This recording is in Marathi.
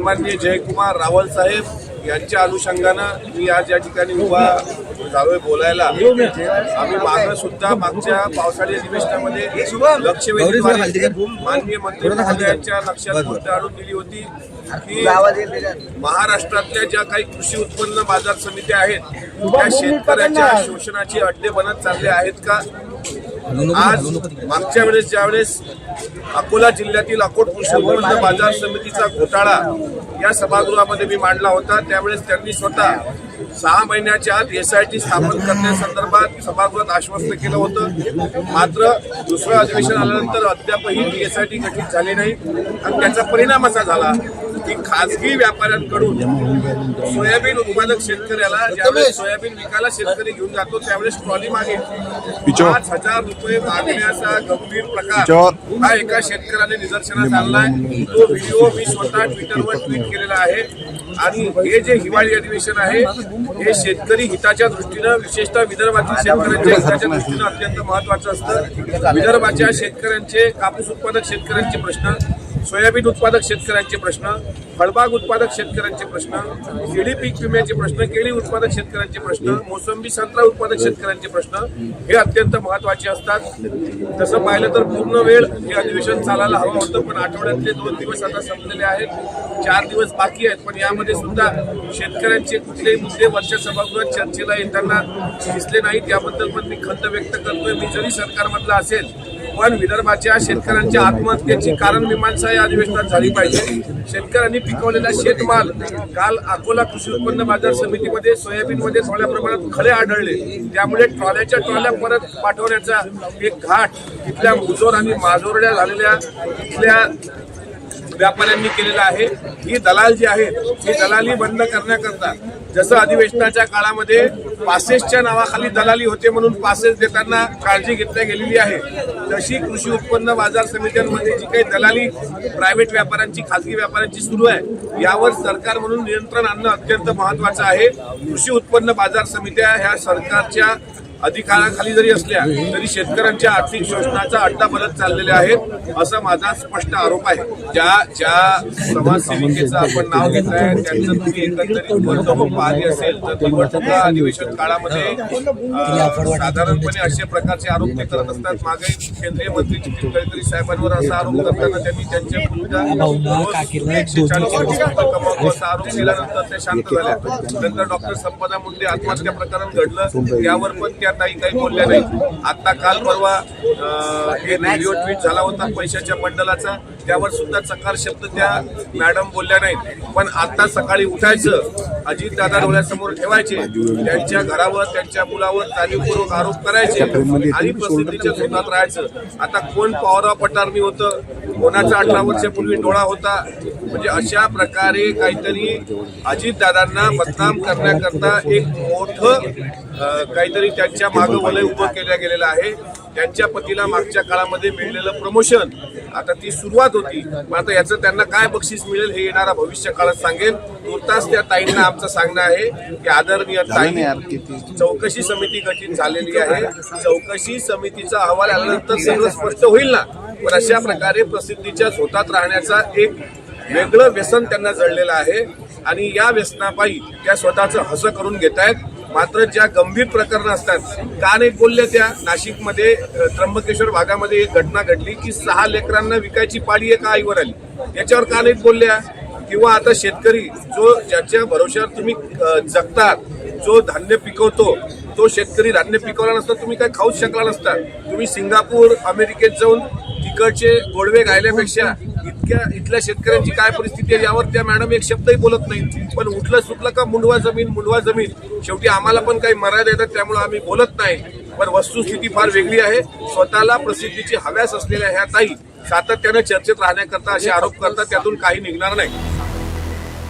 सन्माननीय जयकुमार रावल साहेब यांच्या अनुषंगानं मी आज या ठिकाणी उभा झालोय बोलायला। आम्ही मागं सुद्धा मागच्या पावसाळी अधिवेशनामध्ये लक्षवेधी माननीय मंत्री महोदयांच्या लक्षात गोष्ट आणून दिली होती की महाराष्ट्रातल्या ज्या काही कृषी उत्पन्न बाजार समित्या आहेत त्या शेतकऱ्याच्या शोषणाचे अड्डे बनत चालले आहेत का। आज मागच्या वेळेस ज्यावेळेस अकोला जिल्ह्यातील अकोट कृषी उत्पन्न बाजार समितीचा घोटाळा या सभागृहामध्ये मी मांडला होता, त्यावेळेस त्यांनी स्वतः 6 महिन्याच्या आत SIT स्थापन करण्यासंदर्भात सभागृहात आश्वस्त केलं होतं। मात्र दुसरं अधिवेशन आल्यानंतर अद्यापही SIT गठीत झाली नाही आणि त्याचा परिणाम असा झाला की खासगी व्यापाऱ्यांकडून सोयाबीन उत्पादक शेतकऱ्याला ज्यावेळेस सोयाबीन विकायला शेतकरी घेऊन जातो त्यावेळेस ट्रॉली मागे 5,000 रुपये मागण्याचा गंभीर प्रकार हा एका शेतकऱ्याने निदर्शनास आणलाय। तो व्हिडिओ मी स्वतः ट्विटरवर ट्विट केलेला आहे। आणि हे जे हिवाळी अधिवेशन आहे हे शेतकरी हिताच्या दृष्टीनं विशेषतः विदर्भातील शेतकऱ्यांच्या हिताच्या दृष्टीनं अत्यंत महत्वाचं असतं। विदर्भाच्या शेतकऱ्यांचे, कापूस उत्पादक शेतकऱ्यांचे प्रश्न, सोयाबीन उत्पादक शेतकऱ्यांचे प्रश्न, फळबाग उत्पादक शेतकऱ्यांचे प्रश्न, केळी पीक विम्याचे प्रश्न, केळी उत्पादक शेतकऱ्यांचे प्रश्न, मोसंबी संत्रा उत्पादक शेतकऱ्यांचे प्रश्न हे अत्यंत महत्वाचे असतात। तसं पाहिलं तर पूर्ण वेळ हे अधिवेशन चालायला हवं होतं, पण आठवड्यातले 2 दिवस आता संपलेले आहेत, 4 दिवस बाकी आहेत। पण यामध्ये सुद्धा शेतकऱ्यांचे कुठलेही मुद्दे वरच्या सभागृहात चर्चेला येताना दिसले नाही, त्याबद्दल पण मी खंत व्यक्त करतोय। मी जरी सरकारमधला असेल पण विदर्भाच्या शेतकऱ्यांच्या आत्महत्येची कारण मीमांसा या अधिवेशनात झाली पाहिजे। शेतकऱ्यांनी पिकवलेला शेतमाल काल अकोला कृषी उत्पन्न बाजार समितीमध्ये सोयाबीनमध्ये थोड्या प्रमाणात खडे आढळले, त्यामुळे ट्रॉल्याच्या ट्रॉल्या परत पाठवण्याचा एक घाट इथल्या मुजोर आणि माजोरड्या झालेल्या इथल्या व्यापाऱ्यांनी केलेला आहे। ही दलाल जी आहेत ही दलाली बंद करण्याकरता जसं अधिवेशनाच्या काळामध्ये पासेसच्या नावाखाली दलाली होते म्हणून पासेस देताना काळजी घेतल्या गेलेली आहे, तशी कृषी उत्पन्न बाजार समित्यांमध्ये जी काही दलाली प्रायव्हेट व्यापाऱ्यांची, खासगी व्यापाऱ्यांची सुरू आहे यावर सरकार म्हणून नियंत्रण आणणं अत्यंत महत्वाचं आहे। कृषी उत्पन्न बाजार समित्या ह्या सरकारच्या अधिकाराखाली जरी असल्या तरी शेतकऱ्यांच्या आर्थिक शोषणाचा अड्डा बनत चाललेल्या आहेत असा माझा स्पष्ट आरोप आहे। ज्या समाजसेविकेचं आपण नाव घेतलंय त्यांचं तुम्ही एकंदरीत वर्तवणूक पाहिली असेल तर निवडणुका अधिवेशन काळामध्ये साधारणपणे अशा प्रकारचे आरोप ते करत असतात। मागे केंद्रीय मंत्री नितीन गडकरी साहेबांवर असा आरोप करताना त्यांनी त्यांच्या कमावतो असा आरोप केल्यानंतर त्या शांत झाल्या। नंतर डॉक्टर संपदा मुंडे आत्महत्या प्रकरण घडलं, त्यावर पण त्या काही बोलल्या नाही। आता काल परवा एक व्हिडिओ ट्विट झाला होता पैशाच्या बंडलाचा, त्यावर सुद्धा चकार शब्द त्या मॅडम बोलल्या नाहीत। पण आता सकाळी उठायचं, अजितदादा डोळ्यासमोर ठेवायचे, त्यांच्या घरावर त्यांच्या मुलावर जाणीवपूर्वक आरोप करायचे आणि प्रसिद्धीच्या झोतात राहायचं। आता कोण पॉवर ऑफ अटॉर्नी होतं, कोणाचा 18 वर्षापूर्वी डोळा होता, म्हणजे अशा प्रकारे काहीतरी अजितदादांना बदनाम करण्याकरता एक मोठं काहीतरी त्यांच्या मागं वलय उभं केलं गेलेलं आहे। त्यांच्या पतीला मागच्या काळामध्ये मिळलेलं प्रमोशन आता ती सुरुवात होती, पण आता याचं त्यांना काय बक्षीस मिळेल हे येणारा भविष्य काळात सांगेल। तुर्तास त्या ताईंना आमचं सांगणं आहे की आदरणीय ताई, चौकशी समिती गठीत झालेली आहे, चौकशी समितीचा अहवाल आल्यानंतर सगळं स्पष्ट होईल ना। पण अशा प्रकारे प्रसिद्धीच्या झोतात राहण्याचा एक वेगळं व्यसन त्यांना जडलेलं आहे आणि या व्यसनापायी त्या स्वतःचं हसं करून घेत आहेत। मात्र ज्या गंभीर प्रकरणं असतात, का नाही बोलल्या त्या? नाशिकमध्ये त्र्यंबकेश्वर भागामध्ये एक घटना घडली की 6 लेकरांना विकायची पाळी एका आईवर आली, याच्यावर का नाही बोलल्या? किंवा आता शेतकरी जो ज्याच्या भरोश्यावर तुम्ही जगतात, जो धान्य पिकवतो, तो शेतकरी धान्य पिकवला नसता तुम्ही काय खाऊच शकला नसता। तुम्ही सिंगापूर, अमेरिकेत जाऊन तिकडचे गोडवे गायल्यापेक्षा इथल्या शेतकऱ्यांची काय परिस्थिती आहे यावर त्या मॅडम एक शब्दही बोलत नाहीत। पण उठलं सुटलं का मुंडवा जमीन, शेवटी आम्हाला पण काही मर्यादा येतात त्यामुळे आम्ही बोलत नाही। पण वस्तुस्थिती फार वेगळी आहे। स्वतःला प्रसिद्धीची हव्यास असलेल्या ह्या ताई सातत्याने चर्चेत राहण्याकरता असे आरोप करतात, त्यातून काही निघणार नाही।